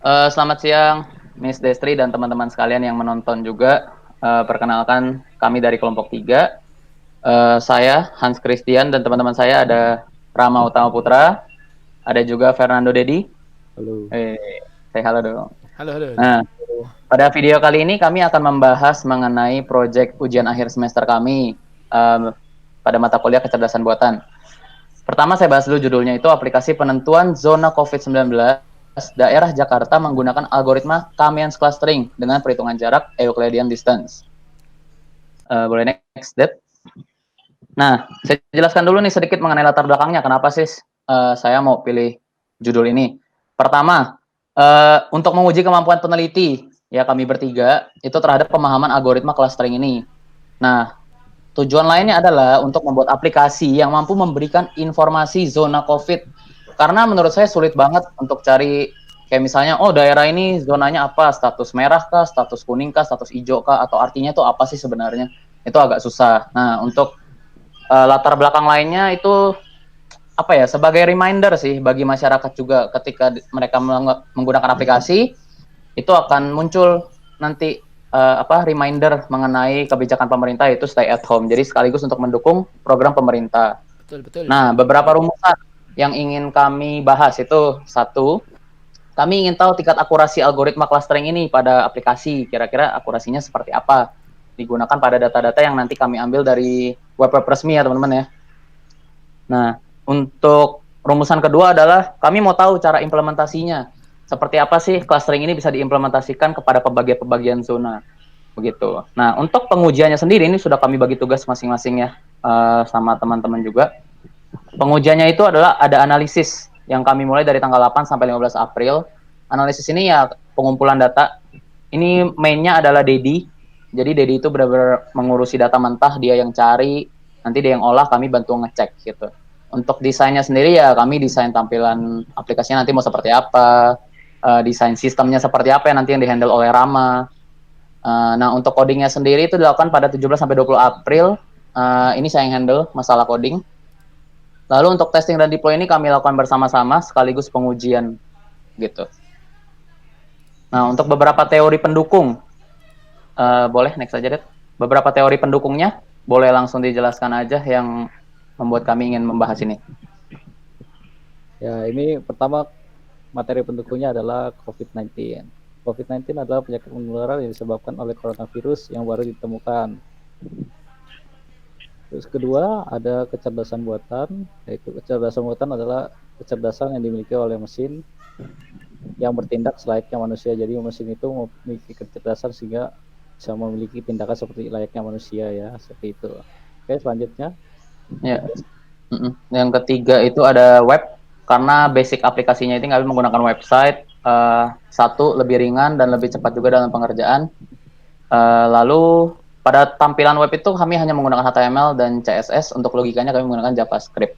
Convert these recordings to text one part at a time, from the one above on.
Selamat siang, Miss Destri dan teman-teman sekalian yang menonton juga. Perkenalkan, kami dari kelompok 3. Saya, Hans Christian, dan teman-teman saya ada Rama Utama Putra, ada juga Fernando Dedi. Halo. Eh, say halo dong. Halo, halo, halo. Nah, pada video kali ini kami akan membahas mengenai proyek ujian akhir semester kami pada mata kuliah kecerdasan buatan. Pertama saya bahas dulu judulnya itu aplikasi penentuan zona COVID-19 daerah Jakarta menggunakan algoritma K-means clustering dengan perhitungan jarak Euclidean distance. Boleh next, Deb? Nah, saya jelaskan dulu nih sedikit mengenai latar belakangnya. Kenapa sih saya mau pilih judul ini? Pertama, untuk menguji kemampuan peneliti, ya kami bertiga, itu terhadap pemahaman algoritma clustering ini. Nah, tujuan lainnya adalah untuk membuat aplikasi yang mampu memberikan informasi zona COVID. Karena menurut saya sulit banget untuk cari kayak misalnya, oh daerah ini zonanya apa, status merah kah, status kuning kah, status hijau kah, atau artinya itu apa sih sebenarnya? Itu agak susah. Nah, untuk latar belakang lainnya itu apa ya, sebagai reminder sih bagi masyarakat juga ketika mereka menggunakan aplikasi, itu akan muncul nanti reminder mengenai kebijakan pemerintah yaitu stay at home. Jadi sekaligus untuk mendukung program pemerintah. Betul, betul. Nah, beberapa rumusan yang ingin kami bahas itu satu, kami ingin tahu tingkat akurasi algoritma clustering ini pada aplikasi. Kira-kira akurasinya seperti apa? Digunakan pada data-data yang nanti kami ambil dari web-web resmi ya teman-teman ya. Nah, untuk rumusan kedua adalah kami mau tahu cara implementasinya. Seperti apa sih clustering ini bisa diimplementasikan kepada pembagian-pembagian zona. Begitu. Nah, untuk pengujiannya sendiri ini sudah kami bagi tugas masing-masing ya sama teman-teman juga. Pengujiannya itu adalah ada analisis yang kami mulai dari tanggal 8 sampai 15 April. Analisis ini ya pengumpulan data. Ini mainnya adalah Dedi. Jadi Dedi itu benar-benar mengurusi data mentah, dia yang cari, nanti dia yang olah, kami bantu ngecek gitu. Untuk desainnya sendiri ya kami desain tampilan aplikasinya nanti mau seperti apa, desain sistemnya seperti apa yang nanti yang dihandle oleh Rama. Nah, untuk codingnya sendiri itu dilakukan pada 17 sampai 20 April. Ini saya yang handle masalah coding. Lalu untuk testing dan deploy ini kami lakukan bersama-sama sekaligus pengujian gitu. Nah, untuk beberapa teori pendukung, boleh next aja deh. Beberapa teori pendukungnya boleh langsung dijelaskan aja yang membuat kami ingin membahas ini. Ya, ini pertama materi pendukungnya adalah COVID-19. COVID-19 adalah penyakit menular yang disebabkan oleh coronavirus yang baru ditemukan. Terus kedua ada kecerdasan buatan, yaitu kecerdasan buatan adalah kecerdasan yang dimiliki oleh mesin yang bertindak selayaknya manusia. Jadi mesin itu memiliki kecerdasan sehingga bisa memiliki tindakan seperti layaknya manusia ya, seperti itu. Oke, selanjutnya. Ya. Yang ketiga itu ada web, karena basic aplikasinya itu kami menggunakan website. Satu, lebih ringan dan lebih cepat juga dalam pengerjaan. Lalu pada tampilan web itu kami hanya menggunakan HTML dan CSS. Untuk logikanya kami menggunakan JavaScript.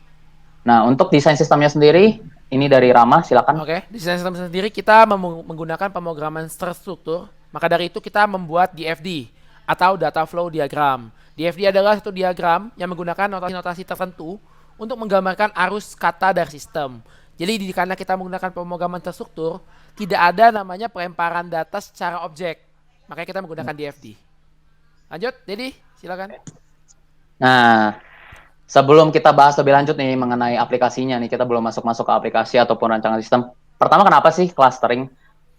Nah, untuk desain sistemnya sendiri, ini dari Rama, silakan. Oke, di desain sistem sendiri kita menggunakan pemrograman terstruktur. Maka dari itu kita membuat DFD atau data flow diagram. DFD adalah satu diagram yang menggunakan notasi-notasi tertentu untuk menggambarkan arus kata dari sistem. Jadi karena kita menggunakan pemrograman terstruktur, tidak ada namanya pelemparan data secara objek. Makanya kita menggunakan DFD. Lanjut, Dedi, silakan. Nah, sebelum kita bahas lebih lanjut nih mengenai aplikasinya nih, kita belum masuk-masuk ke aplikasi ataupun rancangan sistem. Pertama, kenapa sih clustering?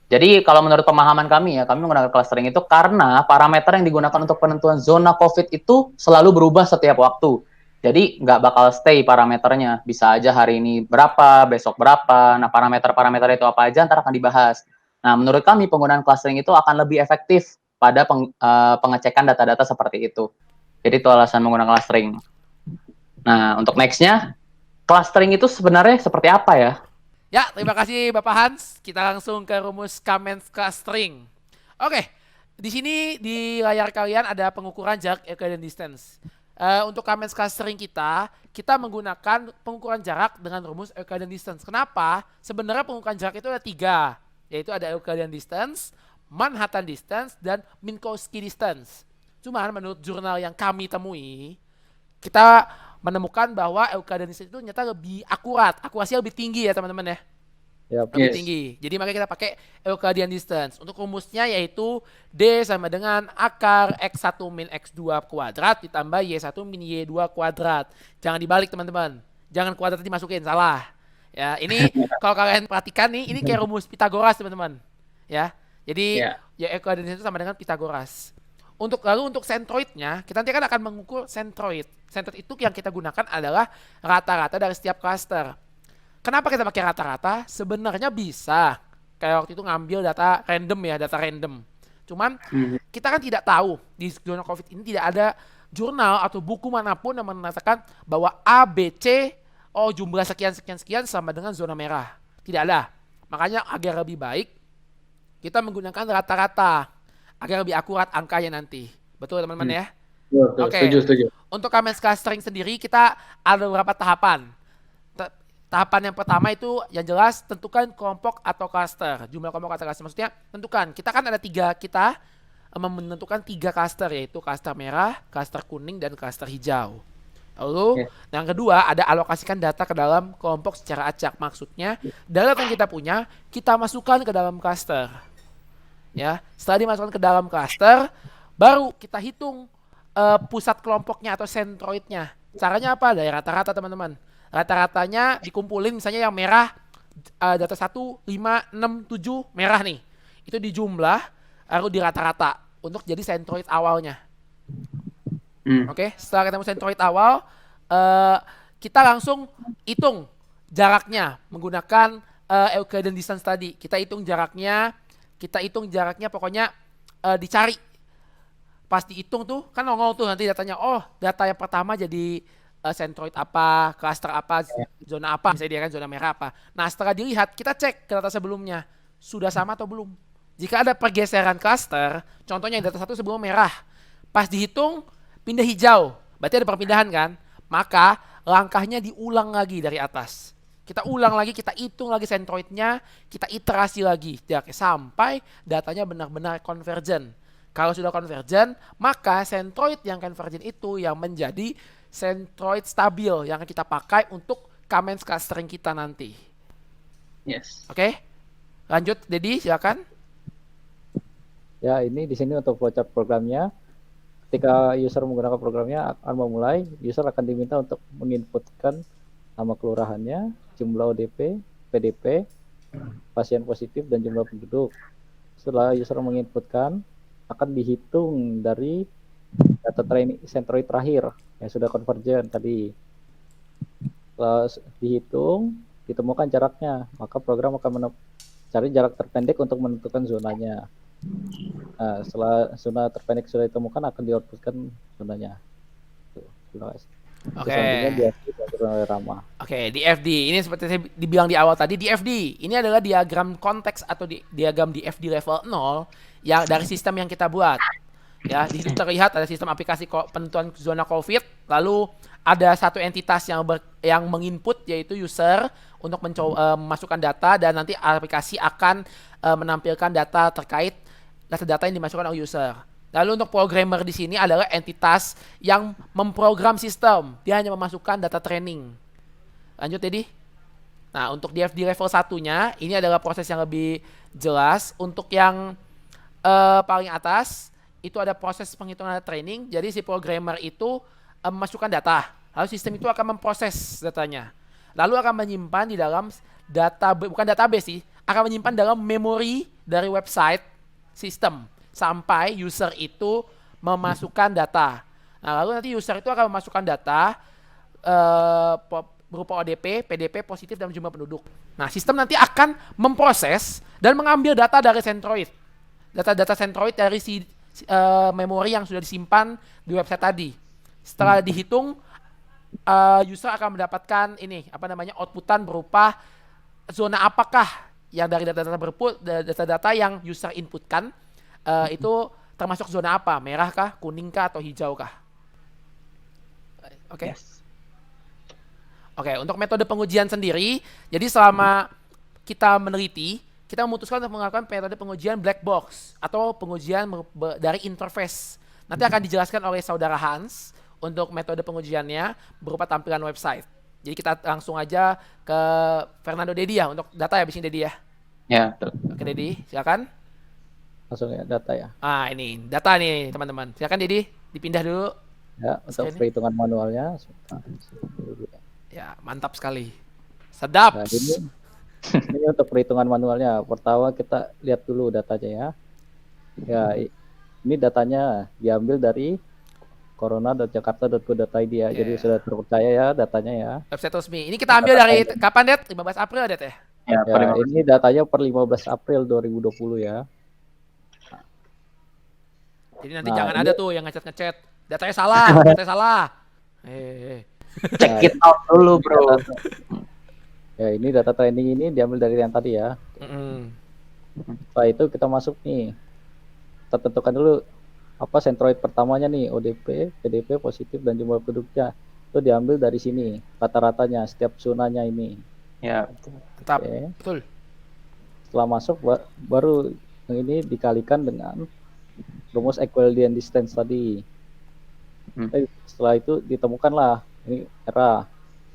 Jadi kalau menurut pemahaman kami ya, kami menggunakan clustering itu karena parameter yang digunakan untuk penentuan zona COVID itu selalu berubah setiap waktu. Jadi nggak bakal stay parameternya. Bisa aja hari ini berapa, besok berapa. Nah, parameter-parameter itu apa aja ntar akan dibahas. Nah, menurut kami penggunaan clustering itu akan lebih efektif pada pengecekan data-data seperti itu. Jadi itu alasan menggunakan clustering. Nah, untuk next-nya, clustering itu sebenarnya seperti apa ya? Ya, terima kasih Bapak Hans. Kita langsung ke rumus Kamen's clustering. Oke, di sini di layar kalian ada pengukuran jarak Euclidean distance. Untuk Kamen's clustering kita menggunakan pengukuran jarak dengan rumus Euclidean distance. Kenapa? Sebenarnya pengukuran jarak itu ada tiga, yaitu ada Euclidean distance, Manhattan distance, dan Minkowski distance. Cuman menurut jurnal yang kami temui, kita menemukan bahwa Euclidean distance itu ternyata lebih akurat, akurasinya lebih tinggi ya teman-teman ya. Ya, lebih Yes. tinggi. Jadi makanya kita pakai Euclidean distance. Untuk rumusnya yaitu D sama dengan akar X1 min X2 kuadrat ditambah Y1 min Y2 kuadrat. Jangan dibalik teman-teman. Jangan kuadrat dimasukin, salah. Ya, ini kalau kalian perhatikan nih, ini kayak rumus Pitagoras teman-teman. Ya, jadi Ya. ya Euclidean distance sama dengan Pitagoras. Lalu untuk centroidnya, kita nanti akan mengukur centroid. Centroid itu yang kita gunakan adalah rata-rata dari setiap cluster. Kenapa kita pakai rata-rata? Sebenarnya bisa. Kayak waktu itu ngambil data random ya, data random. Cuman Mhm. kita kan tidak tahu di zona COVID ini tidak ada jurnal atau buku manapun yang mengatakan bahwa A, B, C, oh jumlah sekian sama dengan zona merah. Tidak ada. Makanya agar lebih baik kita menggunakan rata-rata agar lebih akurat angkanya nanti. Betul teman-teman ya? Betul, Oke. setuju. Untuk Kamen's clustering sendiri kita ada beberapa tahapan. Tahapan yang pertama itu yang jelas tentukan kelompok atau cluster. Jumlah kelompok atau cluster maksudnya tentukan. Kita kan ada menentukan tiga cluster yaitu cluster merah, cluster kuning dan cluster hijau. Lalu yang kedua ada alokasikan data ke dalam kelompok secara acak. Maksudnya data yang kita punya kita masukkan ke dalam cluster. Ya, setelah dimasukkan ke dalam cluster baru kita hitung pusat kelompoknya atau centroidnya. Caranya apa? Dari rata-rata teman-teman. Rata-ratanya dikumpulin misalnya yang merah data 1, 5, 6, 7 merah nih. Itu dijumlah lalu di rata-rata untuk jadi centroid awalnya. Oke, setelah ketemu centroid awal kita langsung hitung jaraknya menggunakan Euclidean distance tadi. Kita hitung jaraknya pokoknya dicari. Pas dihitung tuh kan nongol tuh nanti datanya. Oh, data yang pertama jadi centroid apa, cluster apa, zona apa, misalnya dia kan zona merah apa. Nah setelah dilihat, kita cek ke data sebelumnya, sudah sama atau belum. Jika ada pergeseran cluster, contohnya data 1 sebelum merah, pas dihitung, pindah hijau, berarti ada perpindahan kan, maka langkahnya diulang lagi dari atas. Kita ulang lagi, kita hitung lagi centroidnya, kita iterasi lagi, sampai datanya benar-benar convergent. Kalau sudah convergent, maka centroid yang convergent itu yang menjadi centroid stabil yang akan kita pakai untuk Kamen's clustering kita nanti. Yes. Oke, lanjut Dedi, silakan. Ya, ini di sini untuk flowchart programnya. Ketika user menggunakan programnya akan memulai, user akan diminta untuk menginputkan nama kelurahannya, jumlah ODP, PDP, pasien positif, dan jumlah penduduk. Setelah user menginputkan, akan dihitung dari data training centroid terakhir yang sudah convergent tadi. Setelah dihitung, ditemukan jaraknya, maka program akan mencari jarak terpendek untuk menentukan zonanya. Nah, setelah zona terpendek sudah ditemukan, akan di-outputkan zonanya. Terima kasih. Oke. Selanjutnya di FD diatur oleh Rama. Oke, di FD. Ini seperti saya dibilang di awal tadi, di FD. Ini adalah diagram konteks atau diagram di FD level 0 yang dari sistem yang kita buat. Ya, di situ terlihat ada sistem aplikasi penentuan zona COVID, lalu ada satu entitas yang menginput yaitu user untuk memasukkan data dan nanti aplikasi akan menampilkan data terkait data-data yang dimasukkan oleh user. Lalu untuk programmer di sini adalah entitas yang memprogram sistem. Dia hanya memasukkan data training. Lanjut, Dedi. Nah, untuk di FD level 1-nya, ini adalah proses yang lebih jelas. Untuk yang paling atas, itu ada proses penghitungan data training. Jadi si programmer itu memasukkan data. Lalu sistem itu akan memproses datanya. Lalu akan menyimpan di dalam bukan database sih, akan menyimpan dalam memori dari website sistem sampai user itu memasukkan data. Nah, lalu nanti user itu akan memasukkan data berupa ODP, PDP, positif, dan jumlah penduduk. Nah, sistem nanti akan memproses dan mengambil data dari centroid. Data-data centroid dari memori yang sudah disimpan di website tadi. Setelah dihitung, user akan mendapatkan outputan berupa zona apakah yang dari data-data yang user inputkan itu termasuk zona apa? Merah kah, kuning kah, atau hijau kah? Oke. Yes. Oke, untuk metode pengujian sendiri, jadi selama kita meneliti, kita memutuskan untuk melakukan metode pengujian black box atau pengujian dari interface. Nanti akan dijelaskan oleh saudara Hans untuk metode pengujiannya berupa tampilan website. Jadi kita langsung aja ke Fernando Dedi ya untuk data ya, bisnis Dedi ya. Ya, betul. Oke Dedi, silakan. Langsung ya data ya. Ah ini data nih teman-teman. Silakan Dedi, dipindah dulu. Ya, untuk Screen. perhitungan manualnya. Ya mantap sekali. Sedap. Nah, ini untuk perhitungan manualnya. Pertama kita lihat dulu datanya ya. Ya, ini datanya diambil dari corona.jakarta.go.id ya. Jadi Yeah. sudah terpercaya ya datanya ya. Website resmi. Ini kita ambil dari kapan, Det? 15 April, Det ya? Ya, Ya, ini datanya per 15 April 2020 ya. Jadi nanti Nah, jangan ini- ada tuh yang ngechat-ngechat. Datanya salah, datanya salah. check Nah, it out dulu, bro. Ya, ini data training ini diambil dari yang tadi ya. Setelah itu kita masuk nih. Kita tentukan dulu apa sentroid pertamanya nih, ODP, PDP positif dan jumlah penduduknya. Itu diambil dari sini, rata-ratanya setiap zonanya ini. Ya, Mantap, Oke. betul. Setelah masuk baru yang ini dikalikan dengan rumus equilibrium distance tadi. Setelah itu ditemukanlah ini era.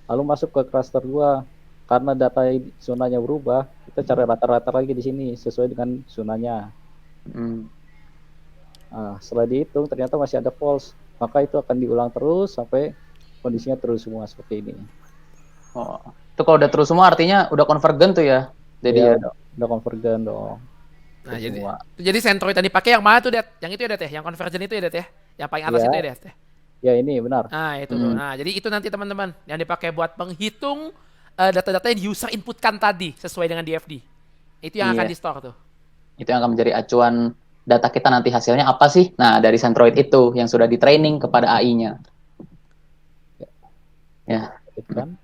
Lalu masuk ke cluster 2. Karena data zonanya berubah, kita cari rata-rata lagi di sini sesuai dengan zonanya. Nah, setelah dihitung ternyata masih ada false, maka itu akan diulang terus sampai kondisinya terus semua seperti ini. Oh, itu kalau udah terus semua artinya udah convergen tuh ya. Jadi Ya, ya. udah convergen dong. Nah, Semua. jadi sentroid tadi pakai yang mana tuh, Det? Yang itu ya, Det ya? Yang convergent itu ya, Det ya? Yang paling atas Iya. itu ya, Det? Ya, ini benar. Nah, itu tuh. Nah, jadi itu nanti teman-teman yang dipakai buat menghitung data-data yang user inputkan tadi sesuai dengan DFD. Itu yang akan Iya. di-store tuh. Itu yang akan menjadi acuan data kita nanti hasilnya apa sih? Nah, dari Centroid itu yang sudah di-training kepada AI-nya. Ya. Kan?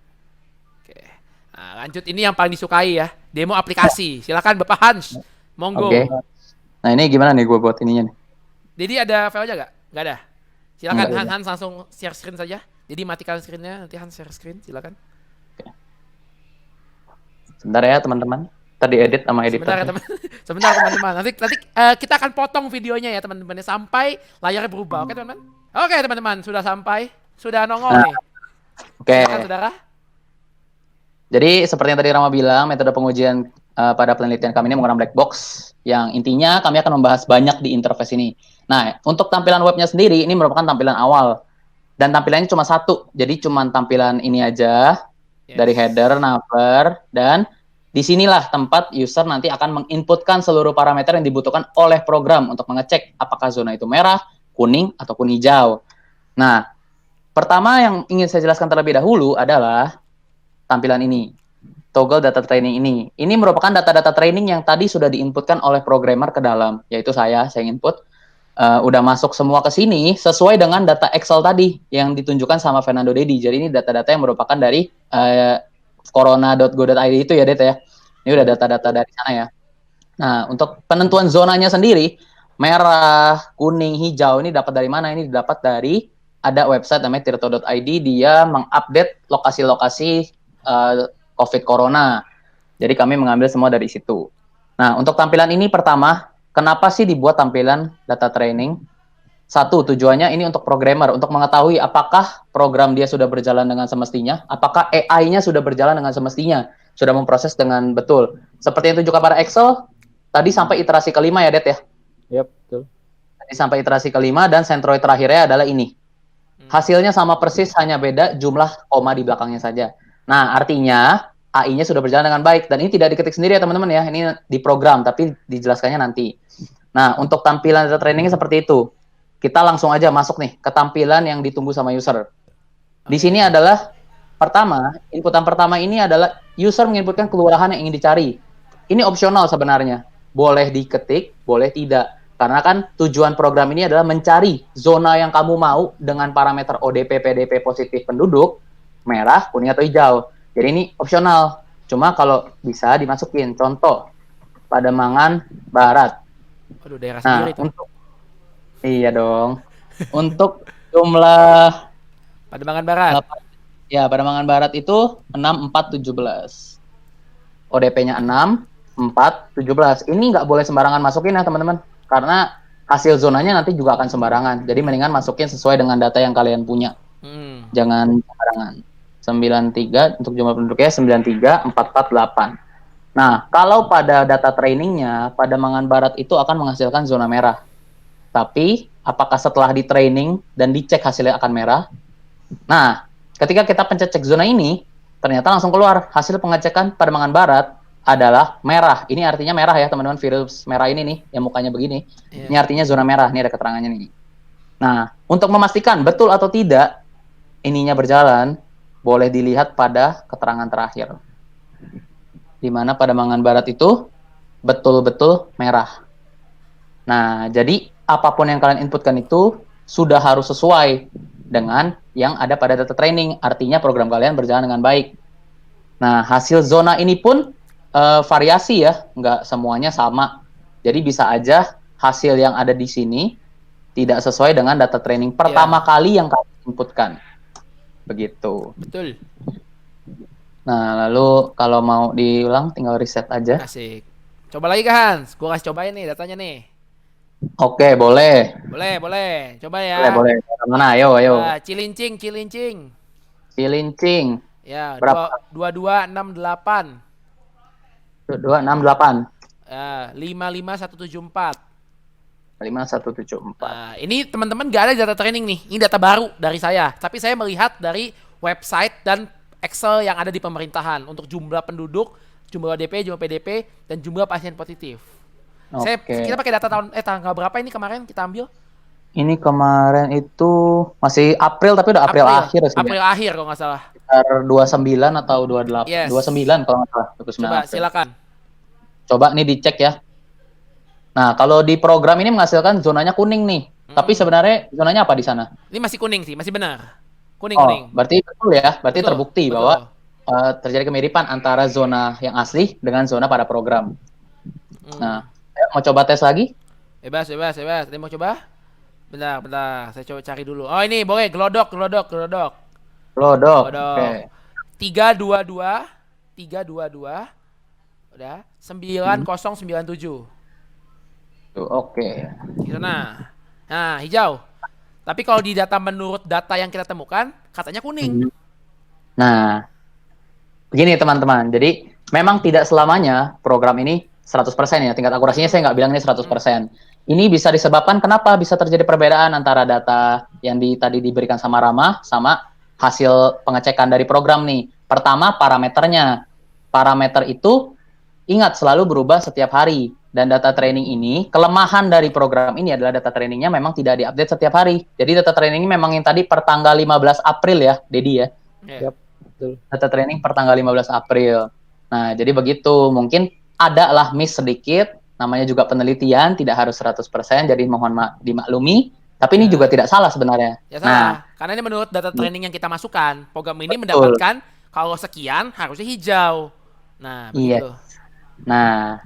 Oke. Nah, lanjut ini yang paling disukai ya, demo aplikasi. Silakan Bapak Hans. Monggo. Oke. Nah, ini gimana nih gue buat ininya nih? Jadi ada filenya nggak? Nggak ada. Silakan Nggak Hans langsung share screen saja. Jadi matikan screen-nya, nanti Hans share screen. Silakan. Sebentar ya, teman-teman. Tadi edit sama editor. Sebentar ya, sebentar teman-teman. Nanti kita akan potong videonya ya teman-teman sampai layarnya berubah. Oke teman-teman. Oke teman-teman, sudah sampai, sudah nongol nih. Oke. Silakan saudara. Jadi seperti yang tadi Rama bilang, metode pengujian pada penelitian kami ini menggunakan black box. Yang intinya kami akan membahas banyak di interface ini. Nah, untuk tampilan webnya sendiri, ini merupakan tampilan awal. Dan tampilannya cuma satu. Jadi cuma tampilan ini aja. Yes. Dari header, navbar, dan disinilah tempat user nanti akan menginputkan seluruh parameter yang dibutuhkan oleh program untuk mengecek apakah zona itu merah, kuning, ataupun hijau. Nah, pertama yang ingin saya jelaskan terlebih dahulu adalah tampilan ini, toggle data training ini. Ini merupakan data-data training yang tadi sudah diinputkan oleh programmer ke dalam, yaitu saya input. Udah masuk semua ke sini sesuai dengan data Excel tadi yang ditunjukkan sama Fernando Dedi. Jadi ini data-data yang merupakan dari corona.go.id itu ya, Det ya. Ini udah data-data dari sana ya. Nah, untuk penentuan zonanya sendiri, merah, kuning, hijau ini dapat dari mana? Ini didapat dari ada website namanya tirto.id, dia mengupdate lokasi-lokasi COVID Corona. Jadi kami mengambil semua dari situ. Nah, untuk tampilan ini pertama, kenapa sih dibuat tampilan data training? Satu, tujuannya ini untuk programmer, untuk mengetahui apakah program dia sudah berjalan dengan semestinya, apakah AI-nya sudah berjalan dengan semestinya, sudah memproses dengan betul. Seperti yang ditunjukkan pada Excel, tadi sampai iterasi kelima ya, Det ya? Yep, betul. Tadi sampai iterasi kelima, dan sentroid terakhirnya adalah ini. Hasilnya sama persis, hanya beda jumlah koma di belakangnya saja. Nah, artinya AI-nya sudah berjalan dengan baik, dan ini tidak diketik sendiri ya teman-teman ya, ini diprogram, tapi dijelaskannya nanti. Nah, untuk tampilan data trainingnya seperti itu. Kita langsung aja masuk nih ke tampilan yang ditunggu sama user. Di sini adalah pertama, inputan pertama ini adalah user menginputkan kelurahan yang ingin dicari. Ini opsional sebenarnya. Boleh diketik, boleh tidak. Karena kan tujuan program ini adalah mencari zona yang kamu mau dengan parameter ODP, PDP positif penduduk, merah, kuning, atau hijau. Jadi ini opsional. Cuma kalau bisa dimasukin. Contoh, Pademangan Barat. Aduh, daerah Nah, sendiri tuh. Iya dong. Untuk jumlah Pademangan Barat. ya, Pademangan Barat itu 6417. ODP-nya 6417. Ini nggak boleh sembarangan masukin ya, teman-teman. Karena hasil zonanya nanti juga akan sembarangan. Jadi mendingan masukin sesuai dengan data yang kalian punya. Jangan sembarangan. 93 untuk jumlah penduduknya 93.448. Nah, kalau pada data trainingnya, pada Mangan Barat itu akan menghasilkan zona merah. Tapi, apakah setelah di training dan dicek hasilnya akan merah? Nah, ketika kita pencet cek zona ini, ternyata langsung keluar hasil pengecekan pada Mangan Barat adalah merah. Ini artinya merah ya, teman-teman. Virus merah ini nih, yang mukanya begini. Iya. Ini artinya zona merah. Ini ada keterangannya nih. Nah, untuk memastikan betul atau tidak ininya berjalan, boleh dilihat pada keterangan terakhir. Di mana pada Mangan Barat itu betul-betul merah. Nah, jadi apapun yang kalian inputkan itu sudah harus sesuai dengan yang ada pada data training. Artinya program kalian berjalan dengan baik. Nah, hasil zona ini pun variasi ya, nggak semuanya sama. Jadi bisa aja hasil yang ada di sini tidak sesuai dengan data training pertama kali yang kalian inputkan. Begitu. Betul. Nah, lalu kalau mau diulang tinggal reset aja. Asik. Coba lagi Kak Hans, gua kasih cobain nih datanya nih. Oke, boleh. Boleh. Coba ya. Boleh. Mana? Ayo. Nah, Cilincing. Cilincing. Ya, Berapa? 2268. 268. 55174. 5174. Nah, ini teman-teman gak ada data training nih. Ini data baru dari saya. Tapi saya melihat dari website dan Excel yang ada di pemerintahan untuk jumlah penduduk, jumlah DP, jumlah PDP, dan jumlah pasien positif. Kita pakai data tanggal berapa ini kemarin kita ambil? Ini kemarin itu masih April tapi udah April akhir sih. April akhir kalau nggak salah. Sekitar 29 atau 28. Yes. 29 kalau nggak salah. 29 Coba April. silakan. Coba nih dicek ya. Nah, kalau di program ini menghasilkan zonanya kuning nih. Tapi sebenarnya zonanya apa di sana? Ini masih kuning sih, masih benar. Kuning. Berarti betul ya. Berarti Betul, terbukti bahwa terjadi kemiripan antara zona yang asli dengan zona pada program. Nah, mau coba tes lagi? Bebas. Tadi mau coba? Bentar. Saya coba cari dulu. Oh, ini boleh glodok. Oke. 322. Udah. 9097. Tuh, oke. Di sana. Nah, hijau. Tapi kalau di data menurut data yang kita temukan, katanya kuning. Nah, begini teman-teman. Jadi, memang tidak selamanya program ini 100% ya. Tingkat akurasinya saya nggak bilang ini 100%. Ini bisa disebabkan kenapa bisa terjadi perbedaan antara data yang tadi diberikan sama Rama sama hasil pengecekan dari program nih. Pertama, parameternya. Parameter itu ingat selalu berubah setiap hari. Dan data training ini, kelemahan dari program ini adalah data trainingnya memang tidak diupdate setiap hari. Jadi data training ini memang yang tadi per tanggal 15 April ya, Dedi ya. Yap, betul. Data training per tanggal 15 April. Nah, jadi begitu. Mungkin ada lah miss sedikit, namanya juga penelitian, tidak harus 100%, jadi mohon dimaklumi. Tapi ini juga tidak salah sebenarnya. Ya salah, karena ini menurut data training yang kita masukkan. Program ini mendapatkan kalau sekian harusnya hijau. Nah, begitu. Nah,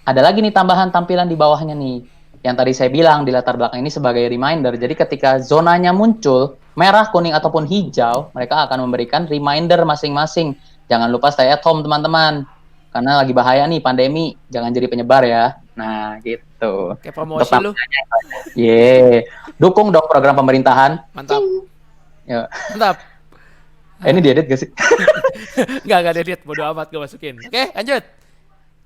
ada lagi nih tambahan tampilan di bawahnya nih. Yang tadi saya bilang di latar belakang ini sebagai reminder. Jadi ketika zonanya muncul, merah, kuning, ataupun hijau, mereka akan memberikan reminder masing-masing. Jangan lupa stay at home, teman-teman. Karena lagi bahaya nih, pandemi. Jangan jadi penyebar ya. Nah, gitu. Kayak promosi lu. Dukung dong program pemerintahan. Mantap. Ya. Mantap. Ini diedit gak sih? Enggak diedit. Bodo amat gue masukin. Oke, lanjut.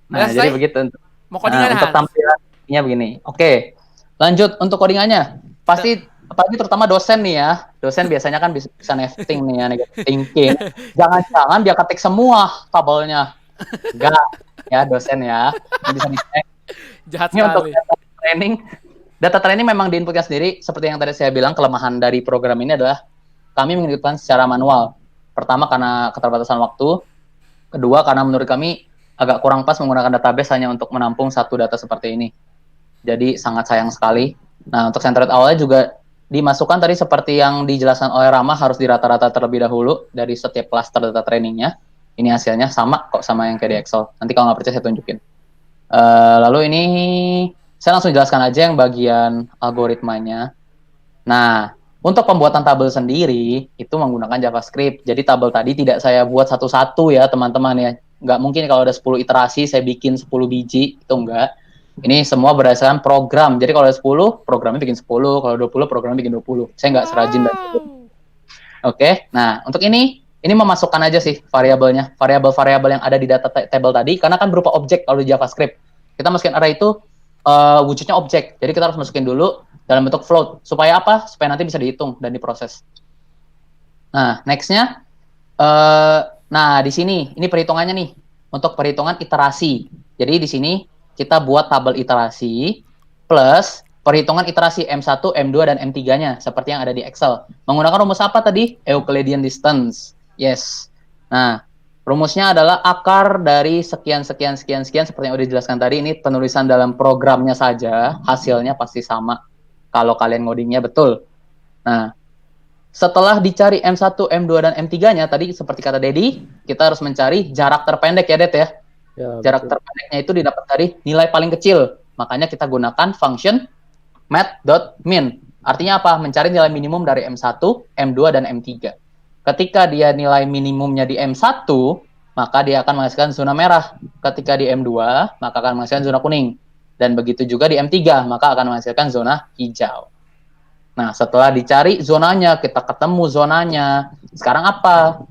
Nah, jadi begitu. Mau codingan untuk tampilannya begini. Oke, lanjut untuk codingannya. Pasti apalagi terutama dosen nih ya. Dosen biasanya kan bisa nesting nih ya, negative thinking. Jangan-jangan dia ketik semua tabelnya. Enggak, ya dosen ya. Bisa dicek. Jahat ini sekali. Untuk data training memang diinputkan sendiri. Seperti yang tadi saya bilang, kelemahan dari program ini adalah kami menginputkan secara manual. Pertama karena keterbatasan waktu. Kedua karena menurut kami agak kurang pas menggunakan database hanya untuk menampung satu data seperti ini. Jadi sangat sayang sekali. Nah, untuk centered awalnya juga dimasukkan tadi seperti yang dijelaskan oleh Rama, harus dirata-rata terlebih dahulu dari setiap cluster data trainingnya. Ini hasilnya sama kok sama yang kayak di Excel. Nanti kalau nggak percaya saya tunjukin. Lalu ini saya langsung jelaskan aja yang bagian algoritmanya. Nah, untuk pembuatan tabel sendiri itu menggunakan JavaScript. Jadi tabel tadi tidak saya buat satu-satu ya teman-teman ya. Nggak mungkin kalau ada 10 iterasi saya bikin 10 biji, itu enggak. Ini semua berdasarkan program. Jadi kalau ada 10, programnya bikin 10. Kalau 20, programnya bikin 20. Saya nggak serajin dan Oke, nah untuk ini ini memasukkan aja sih variabelnya, variabel-variabel yang ada di data table tadi, karena kan berupa objek kalau di JavaScript. Kita masukin array itu wujudnya objek, jadi kita harus masukin dulu dalam bentuk float. Supaya apa? Supaya nanti bisa dihitung dan diproses. Nah, next-nya, nah di sini, ini perhitungannya nih, untuk perhitungan iterasi. Jadi di sini kita buat tabel iterasi, plus perhitungan iterasi M1, M2, dan M3-nya, seperti yang ada di Excel. Menggunakan rumus apa tadi? Euclidean distance. Yes. Nah, rumusnya adalah akar dari sekian, sekian, sekian, sekian, seperti yang udah dijelaskan tadi. Ini penulisan dalam programnya saja, hasilnya pasti sama. Kalau kalian ngodingnya betul. Nah, setelah dicari M1, M2, dan M3-nya, tadi seperti kata Dedi, kita harus mencari jarak terpendek ya, Det ya. Ya, Jarak betul. terpendeknya itu didapat dari nilai paling kecil. Makanya kita gunakan function math.min. Artinya apa? Mencari nilai minimum dari M1, M2, dan M3. Ketika dia nilai minimumnya di M1, maka dia akan menghasilkan zona merah. Ketika di M2, maka akan menghasilkan zona kuning. Dan begitu juga di M3, maka akan menghasilkan zona hijau. Nah, setelah dicari zonanya, kita ketemu zonanya. Sekarang apa?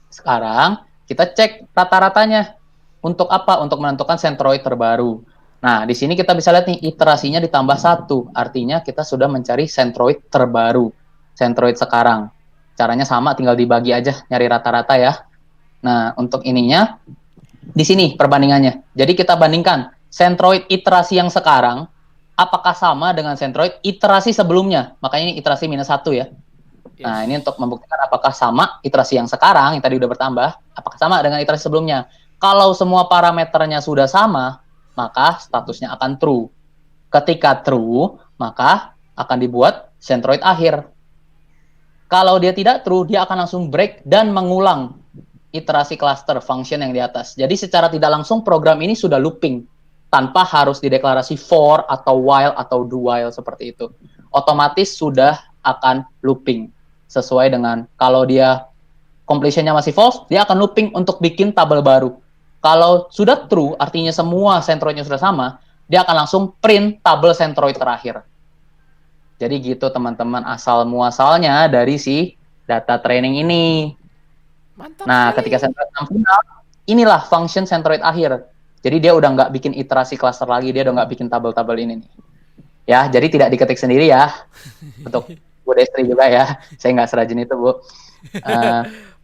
Sekarang kita cek rata-ratanya. Untuk apa? Untuk menentukan centroid terbaru. Nah, di sini kita bisa lihat nih, iterasinya ditambah 1. Artinya kita sudah mencari centroid terbaru. Centroid sekarang. Caranya sama, tinggal dibagi aja, nyari rata-rata ya. Nah, untuk ininya, di sini perbandingannya. Jadi kita bandingkan centroid iterasi yang sekarang, apakah sama dengan centroid iterasi sebelumnya. Makanya ini iterasi -1 ya. Nah, ini untuk membuktikan apakah sama iterasi yang sekarang, yang tadi udah bertambah, apakah sama dengan iterasi sebelumnya. Kalau semua parameternya sudah sama, maka statusnya akan true. Ketika true, maka akan dibuat centroid akhir. Kalau dia tidak true, dia akan langsung break dan mengulang iterasi cluster function yang di atas. Jadi secara tidak langsung program ini sudah looping, tanpa harus dideklarasi for atau while atau do while seperti itu. Otomatis sudah akan looping. Sesuai dengan kalau dia completion-nya masih false, dia akan looping untuk bikin tabel baru. Kalau sudah true, artinya semua centroidnya sudah sama, dia akan langsung print tabel centroid terakhir. Jadi gitu teman-teman, asal muasalnya dari si data training ini. Mantap Nah, sekali. ketika centroid final, inilah function centroid akhir. Jadi dia udah nggak bikin iterasi cluster lagi, dia udah nggak bikin tabel-tabel ini nih. Ya, jadi tidak diketik sendiri ya. Untuk Bu Destri juga ya. Saya nggak serajin itu, Bu.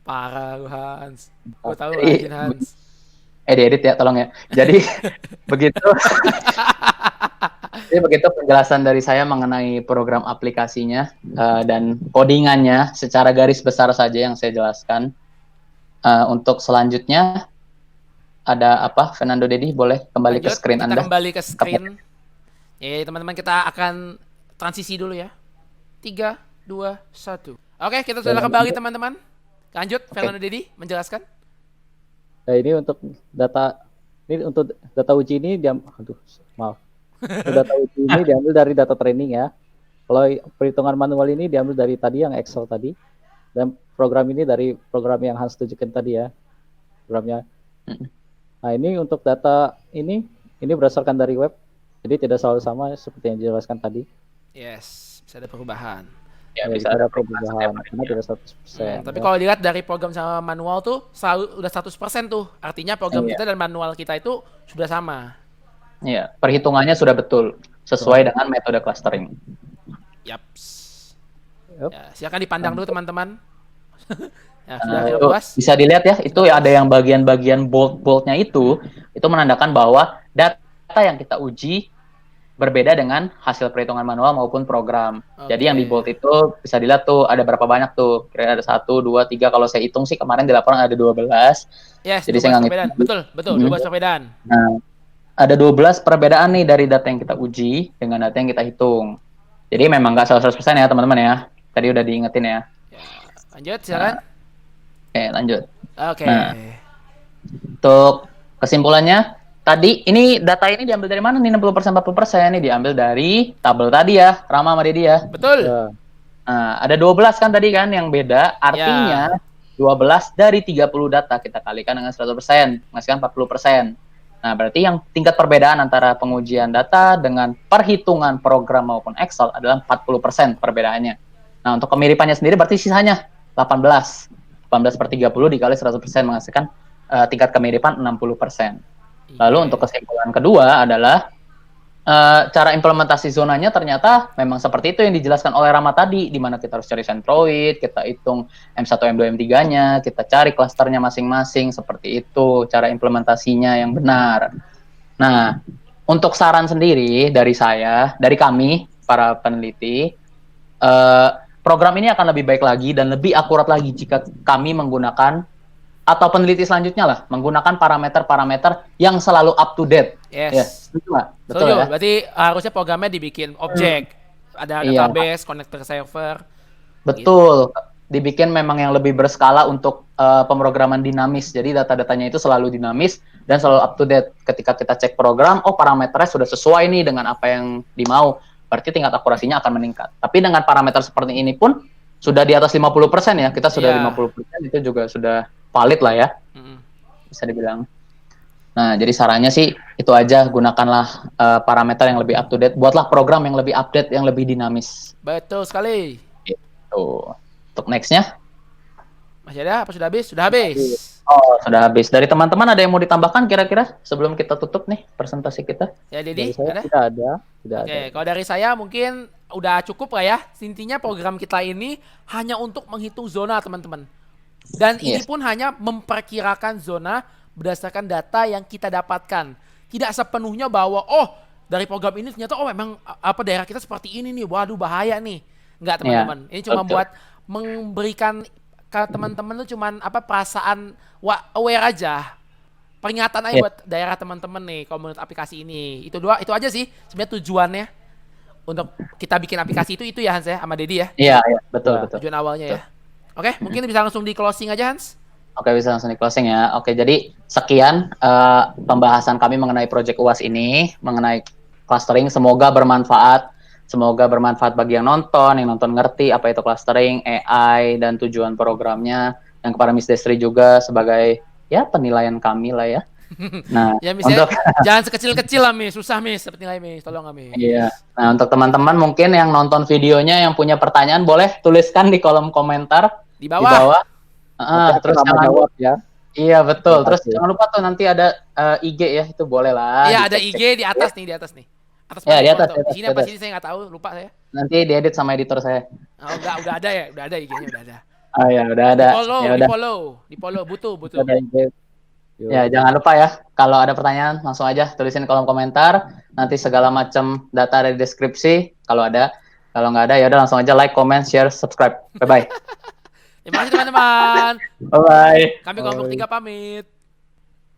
Parah lu Hans. Gue tahu Jadi, rajin Hans. diedit ya, tolong ya. Jadi begitu. Jadi begitu penjelasan dari saya mengenai program aplikasinya dan codingannya secara garis besar saja yang saya jelaskan. Untuk selanjutnya ada apa? Fernando Dedi, boleh kembali ke Lanjut, screen kita Anda. kembali ke screen. Ya, teman-teman, kita akan transisi dulu ya. 3, 2, 1. Oke, kita sudah kembali teman-teman. Lanjut, Fernando Dedi menjelaskan. Nah, ini untuk data uji ini maaf. Untuk data uji ini diambil dari data training ya. Kalau perhitungan manual ini diambil dari tadi yang Excel tadi, dan program ini dari program yang Hans tunjukkan tadi ya, programnya. Nah, ini untuk data ini berdasarkan dari web, jadi tidak selalu sama seperti yang dijelaskan tadi. Yes, bisa ada perubahan. Ya, Ya, bisa ada ada perubahan karena tidak 100%. Tapi kalau dilihat dari program sama manual tuh selalu udah 100% tuh. Artinya program Iya. kita dan manual kita itu sudah sama. Iya, perhitungannya sudah betul sesuai dengan metode clustering. Yaps. Yup. Ya, silakan dipandang dulu teman-teman. Ya, sudah Itu puas. bisa dilihat ya, itu ya ada yang bagian-bagian bold-boldnya itu menandakan bahwa data yang kita uji berbeda dengan hasil perhitungan manual maupun program. Jadi yang di bold itu bisa dilihat tuh ada berapa banyak tuh. Kira ada 1, 2, 3. Kalau saya hitung sih kemarin di laporan ada 12. Yes, Jadi 12 saya nggak perbedaan. ngitung. Betul, 12 perbedaan. Nah, ada 12 perbedaan nih dari data yang kita uji dengan data yang kita hitung. Jadi memang nggak 100% ya teman-teman ya. Tadi udah diingetin ya. Ya, lanjut silakan. Oke, lanjut. Oke. Nah, untuk kesimpulannya, tadi ini data ini diambil dari mana nih 60% 40%? Ini diambil dari tabel tadi ya, Rama sama Dedi ya. Betul. Ya, Nah, ada 12 kan tadi kan yang beda, artinya 12 dari 30 data kita kalikan dengan 100%, menghasilkan 40%. Nah, berarti yang tingkat perbedaan antara pengujian data dengan perhitungan program maupun Excel adalah 40% perbedaannya. Nah, untuk kemiripannya sendiri berarti sisanya 18. 18/30 dikali 100% menghasilkan tingkat kemiripan 60%. Lalu Iya. untuk kesimpulan kedua adalah cara implementasi zonanya ternyata memang seperti itu yang dijelaskan oleh Rama tadi, di mana kita harus cari centroid, kita hitung M1, M2, M3-nya, kita cari klasternya masing-masing, seperti itu cara implementasinya yang benar. Nah, untuk saran sendiri dari saya, dari kami, para peneliti, program ini akan lebih baik lagi dan lebih akurat lagi jika kami menggunakan atau peneliti selanjutnya lah menggunakan parameter-parameter yang selalu up to date. Ya, Yes. betul nggak? Betul Setuju. ya. Berarti harusnya programnya dibikin objek, ada Iya. database, connector server. Betul. Dibikin memang yang lebih berskala untuk pemrograman dinamis. Jadi data-datanya itu selalu dinamis dan selalu up to date. Ketika kita cek program, oh parameternya sudah sesuai nih dengan apa yang dimau. Berarti tingkat akurasinya akan meningkat. Tapi dengan parameter seperti ini pun sudah di atas 50% ya. Kita sudah Iya. 50% itu juga sudah valid lah ya. Mm-mm. Bisa dibilang. Nah, jadi sarannya sih itu aja, gunakanlah parameter yang lebih up to date. Buatlah program yang lebih update, yang lebih dinamis. Betul sekali. Tuh. Untuk next-nya. Masih ada? Apa sudah habis? Sudah habis. Oh, sudah habis. Dari teman-teman ada yang mau ditambahkan kira-kira sebelum kita tutup nih presentasi kita? Ya, Dari Dedi, saya ada? tidak ada, tidak Oke, ada. kalau dari saya mungkin udah cukup lah ya. Intinya program kita ini hanya untuk menghitung zona, teman-teman. Dan ini Yes. pun hanya memperkirakan zona berdasarkan data yang kita dapatkan. Tidak sepenuhnya bahwa dari program ini ternyata memang apa daerah kita seperti ini nih. Waduh, bahaya nih. Enggak, teman-teman. Ini cuma betul. buat memberikan ke teman-teman tuh cuman perasaan aware aja. Peringatan aja Yes. buat daerah teman-teman nih kalau menurut aplikasi ini. Itu aja sih sebenarnya tujuannya untuk kita bikin aplikasi itu ya Hans ya sama Dedi ya. Iya, betul, Ya. betul. Tujuan awalnya ya. Oke, mungkin bisa langsung di closing aja Hans. Oke, bisa langsung di closing ya. Oke, jadi sekian pembahasan kami mengenai Project UAS ini, mengenai clustering. Semoga bermanfaat. Semoga bermanfaat bagi yang nonton ngerti apa itu clustering, AI, dan tujuan programnya. Dan kepada Miss Destri juga sebagai ya penilaian kami lah ya. Nah, Ya misalnya untuk jangan sekecil-kecil lah Miss, susah Miss seperti nilai Miss, tolong Miss. iya. Nah, untuk teman-teman mungkin yang nonton videonya yang punya pertanyaan boleh tuliskan di kolom komentar Di di bawah. bawah. Nanti Terus akan jangan jawab ya. Iya betul. Terima Terus kasih. jangan lupa tuh nanti ada IG ya, itu boleh lah. Iya, ada dicek-cek. IG di atas nih, di atas nih. Atas Ya, mana di atas, foto? di atas, Di sini di apa atas. sini saya nggak tahu, lupa saya. Nanti diedit sama editor saya. Oh, enggak, udah ada ya, udah ada IG-nya udah ada. Oh ya, udah ada. Ya Di udah. follow, butuh. Ada ide. Yuk. Ya, jangan lupa ya. Kalau ada pertanyaan langsung aja tulisin di kolom komentar. Nanti segala macam data ada di deskripsi kalau ada. Kalau nggak ada ya udah langsung aja like, comment, share, subscribe. Bye bye. Terima kasih teman-teman. Bye bye. Kami kelompok Bye. 3 pamit.